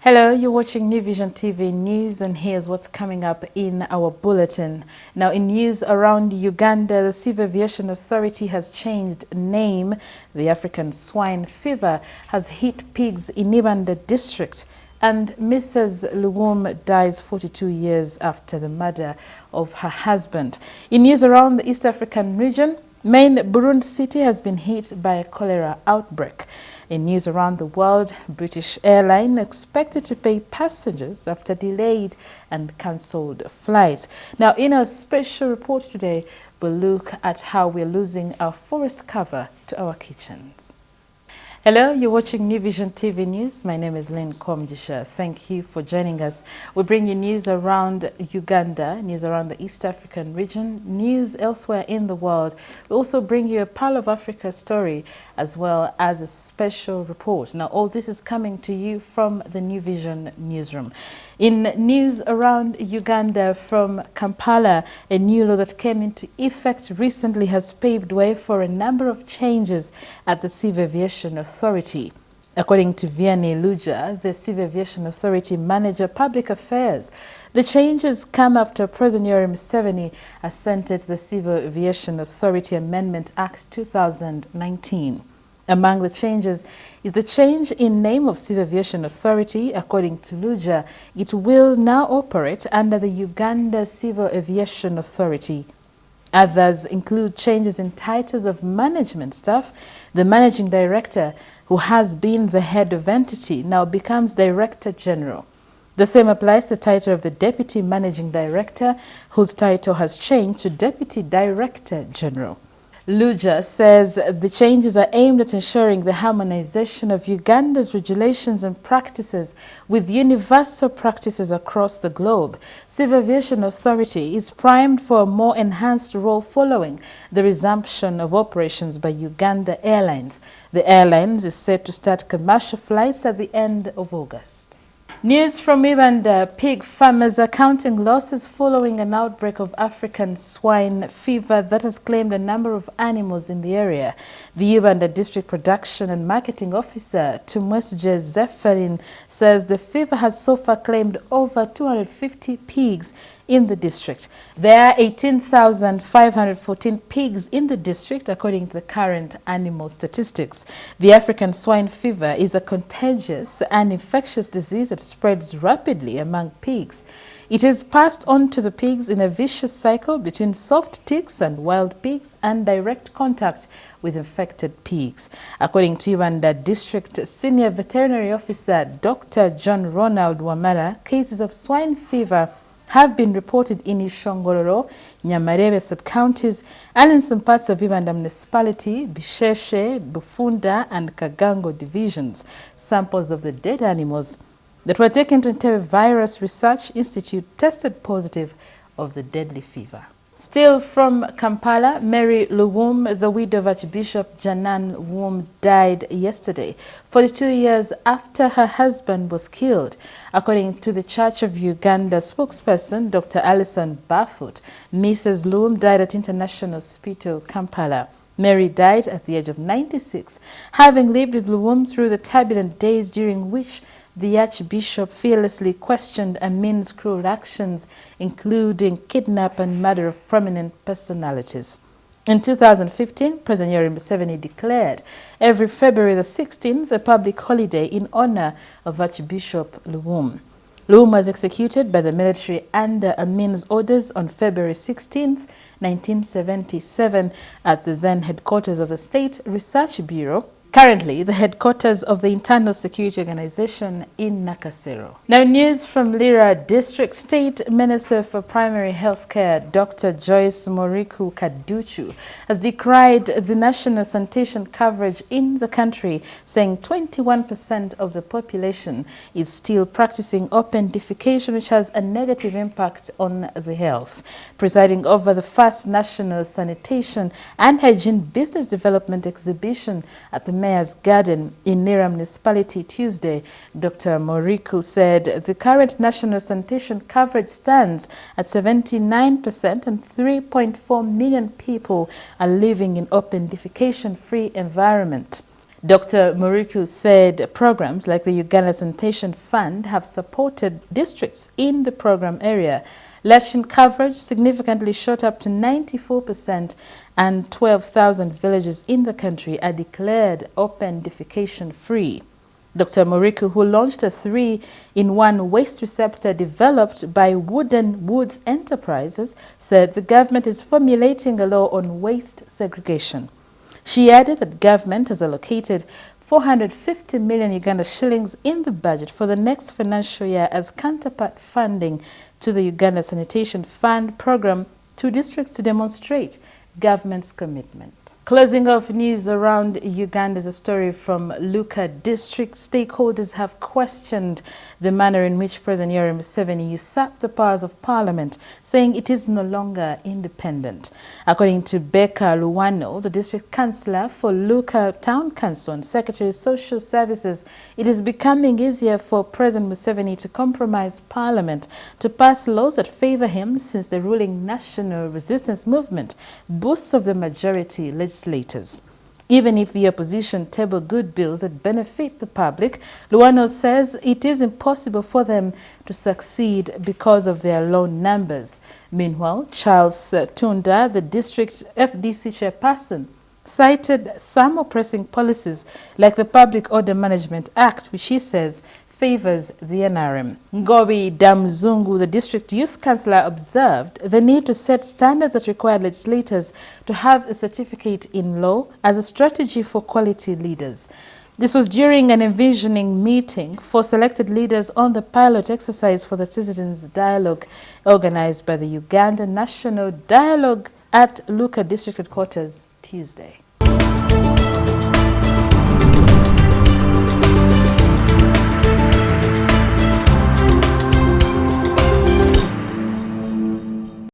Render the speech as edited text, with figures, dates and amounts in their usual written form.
Hello, you're watching New Vision TV News, and here's what's coming up in our bulletin. Now, in news around Uganda, the Civil Aviation Authority has changed name. The African swine fever has hit pigs in Uganda district, and Mrs. LUWUM dies 42 years after the murder of her husband. In news around the East African region, main Burundi city has been hit by a cholera outbreak. In news around the world, British airline expected to pay passengers after delayed and cancelled flights. Now, in our special report today, we'll look at how we're losing our forest cover to our kitchens. Hello, you're watching New Vision TV News. My name is Lynn Komjisha. Thank you for joining us. We bring you news around Uganda, news around the East African region, news elsewhere in the world. We also bring you a Pearl of Africa story as well as a special report. Now, all this is coming to you from the New Vision newsroom. In news around Uganda from Kampala, a new law that came into effect recently has paved way for a number of changes at the Civil Aviation Authority. According to Vianney Luja, the Civil Aviation Authority Manager Public Affairs, the changes come after President Yoweri Museveni assented to the Civil Aviation Authority Amendment Act 2019. Among the changes is the change in name of Civil Aviation Authority. According to Luja, it will now operate under the Uganda Civil Aviation Authority. Others include changes in titles of management staff. The managing director, who has been the head of entity, now becomes Director General. The same applies to the title of the Deputy Managing Director, whose title has changed to Deputy Director General. Luja says the changes are aimed at ensuring the harmonization of Uganda's regulations and practices with universal practices across the globe. Civil Aviation Authority is primed for a more enhanced role following the resumption of operations by Uganda Airlines. The airlines is set to start commercial flights at the end of August. News from Uganda, pig farmers are counting losses following an outbreak of African swine fever that has claimed a number of animals in the area. The Uganda District Production and Marketing Officer, Tumwesuje Zephyrin, says the fever has so far claimed over 250 pigs in the district. There are 18,514 pigs in the district, according to the current animal statistics. The African swine fever is a contagious and infectious disease that spreads rapidly among pigs. It is passed on to the pigs in a vicious cycle between soft ticks and wild pigs and direct contact with infected pigs. According to Uganda District Senior Veterinary Officer Dr. John Ronald Wamara, cases of swine fever have been reported in Ishongororo, Nyamarebe sub-counties, and in some parts of Uganda municipality, Bisheshe, Bufunda, and Kagango divisions. Samples of the dead animals that were taken to Entebbe Virus Research Institute tested positive of the deadly fever. Still from Kampala, Mary LUWUM, the widow of Archbishop Janan LUWUM, died yesterday, 42 years after her husband was killed. According to the Church of Uganda spokesperson, Dr. Alison Bafoot, Mrs. LUWUM died at International Hospital, Kampala. Mary died at the age of 96, having lived with LUWUM through the turbulent days during which the Archbishop fearlessly questioned Amin's cruel actions, including kidnap and murder of prominent personalities. In 2015, President Yoweri Museveni declared every February the 16th a public holiday in honor of Archbishop LUWUM. LUWUM was executed by the military under Amin's orders on February 16, 1977, at the then headquarters of the State Research Bureau, currently the headquarters of the Internal Security Organization in Nakasero. Now, news from Lira District. State Minister for Primary Health Care, Dr. Joyce Moriku Kaduchu, has decried the national sanitation coverage in the country, saying 21% of the population is still practicing open defecation, which has a negative impact on the health. Presiding over the first National Sanitation and Hygiene Business Development Exhibition at the Mayor's Garden in Nera Municipality Tuesday, Dr. Moriku said the current national sanitation coverage stands at 79% and 3.4 million people are living in open defecation-free environment. Dr. Muriku said programs like the Uganda Sanitation Fund have supported districts in the program area. Election coverage significantly shot up to 94%, and 12,000 villages in the country are declared open defecation free. Dr. Muriku, who launched a 3-in-1 waste receptor developed by Woods Enterprises, said the government is formulating a law on waste segregation. She added that government has allocated 450 million Uganda shillings in the budget for the next financial year as counterpart funding to the Uganda Sanitation Fund program to districts to demonstrate government's commitment. Closing off news around Uganda is a story from Luka district. Stakeholders have questioned the manner in which President Yoweri Museveni usurped the powers of parliament, saying it is no longer independent. According to Becca Luwano, the district councillor for Luka Town Council and Secretary of Social Services, it is becoming easier for President Museveni to compromise parliament to pass laws that favor him since the ruling National Resistance Movement boasts of the majority legislators. Even if the opposition table good bills that benefit the public, Luwano says it is impossible for them to succeed because of their low numbers. Meanwhile, Charles Tunda, the district FDC chairperson, cited some oppressing policies like the Public Order Management Act, which he says favors the NRM. Ngobi Damzungu, the district youth councillor, observed the need to set standards that require legislators to have a certificate in law as a strategy for quality leaders. This was during an envisioning meeting for selected leaders on the pilot exercise for the Citizens Dialogue organized by the Uganda National Dialogue at Luka District Headquarters Tuesday.